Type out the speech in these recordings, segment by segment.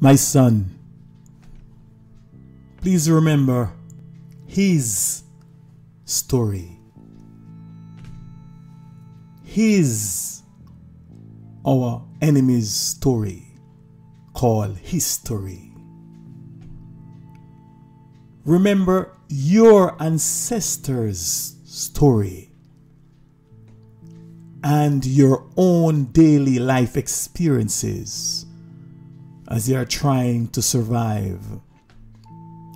My son, please remember his story. His, our enemy's story, called history. Remember your ancestors' story and your own daily life experiences as you are trying to survive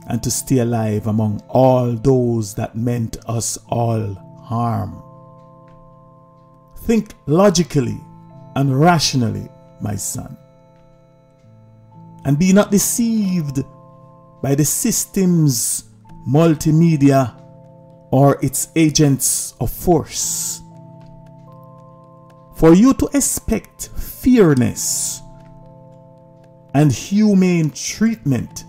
and to stay alive among all those that meant us all harm. Think logically and rationally, my son, and be not deceived by the system's multimedia or its agents of force. For you to expect fairness and humane treatment,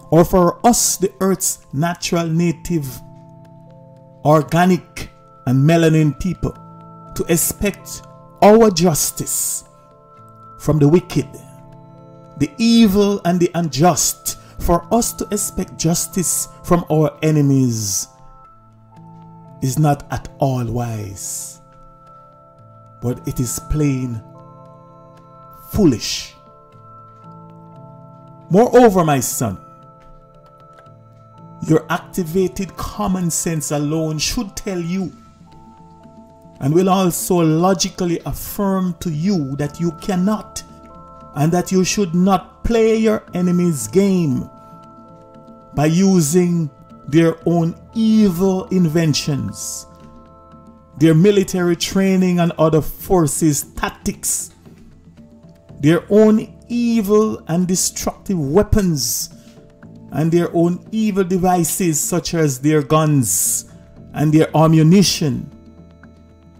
or for us, the earth's natural, native, organic and melanin people, to expect our justice from the wicked, the evil and the unjust, for us to expect justice from our enemies is not at all wise, but it is plain foolish. Moreover, my son, your activated common sense alone should tell you and will also logically affirm to you that you cannot and that you should not play your enemy's game by using their own evil inventions, their military training and other forces tactics, their own evil and destructive weapons, and their own evil devices such as their guns and their ammunition,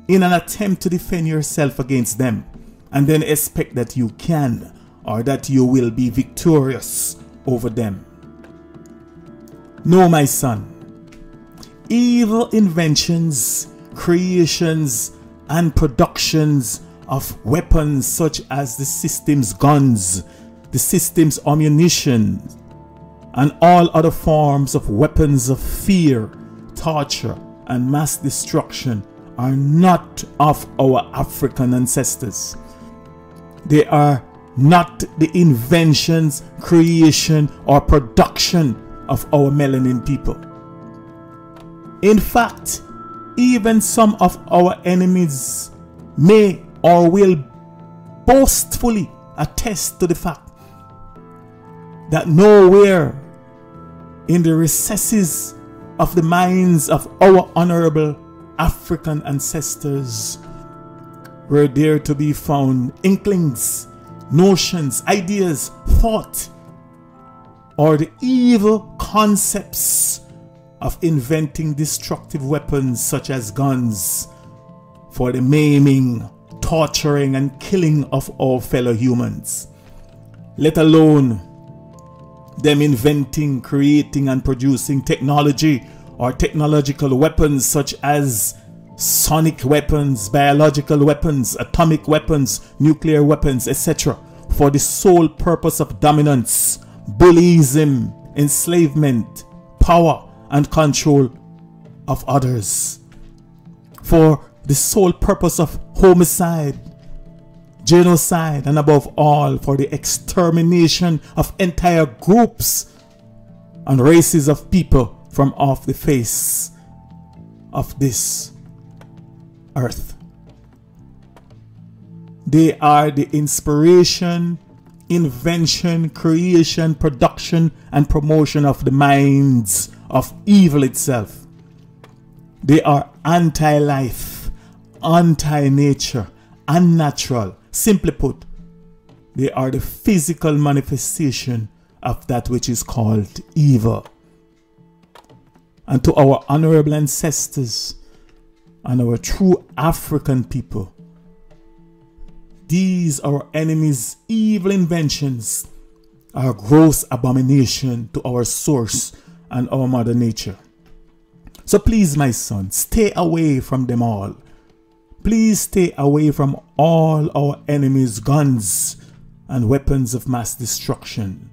in an attempt to defend yourself against them, and then expect that you can or that you will be victorious over them. No, my son, evil inventions, creations, and productions of weapons such as the system's guns, the system's ammunition, and all other forms of weapons of fear, torture, and mass destruction are not of our African ancestors. They are not the inventions, creation, or production of our melanin people. In fact, even some of our enemies may or will boastfully attest to the fact that nowhere in the recesses of the minds of our honorable African ancestors were there to be found inklings, notions, ideas, thought, or the evil concepts of inventing destructive weapons such as guns for the maiming, torturing, and killing of our fellow humans, let alone them inventing, creating, and producing technology or technological weapons such as sonic weapons, biological weapons, atomic weapons, nuclear weapons, etc., for the sole purpose of dominance, bullyism, enslavement, power, and control of others, for the sole purpose of homicide, genocide, and above all, for the extermination of entire groups and races of people from off the face of this earth. They are the inspiration, invention, creation, production, and promotion of the minds of evil itself. They are anti-life, anti-nature, unnatural. Simply put, they are the physical manifestation of that which is called evil. And to our honorable ancestors and our true African people, these our enemies' evil inventions are a gross abomination to our source and our mother nature. So please, my son, stay away from them all. Please stay away from all our enemies' guns and weapons of mass destruction.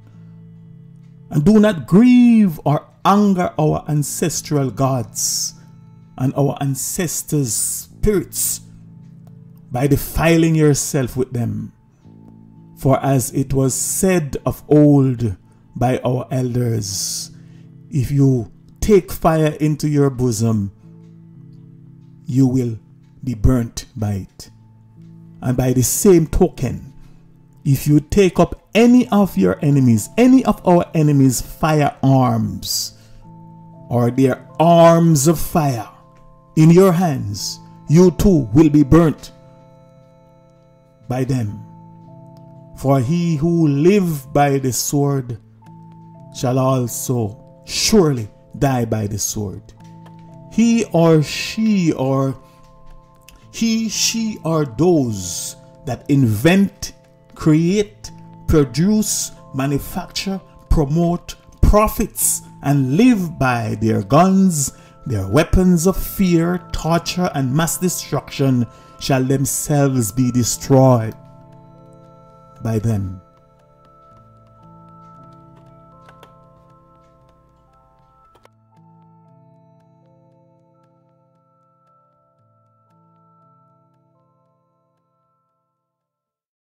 And do not grieve or anger our ancestral gods and our ancestors' spirits by defiling yourself with them. For as it was said of old by our elders, if you take fire into your bosom, you will be burnt by it. And by the same token, if you take up any of your enemies, any of our enemies' firearms, or their arms of fire in your hands, you too will be burnt by them. For he who live by the sword shall also surely die by the sword. He, she, or those that invent, create, produce, manufacture, promote, profits, and live by their guns, their weapons of fear, torture, and mass destruction shall themselves be destroyed by them.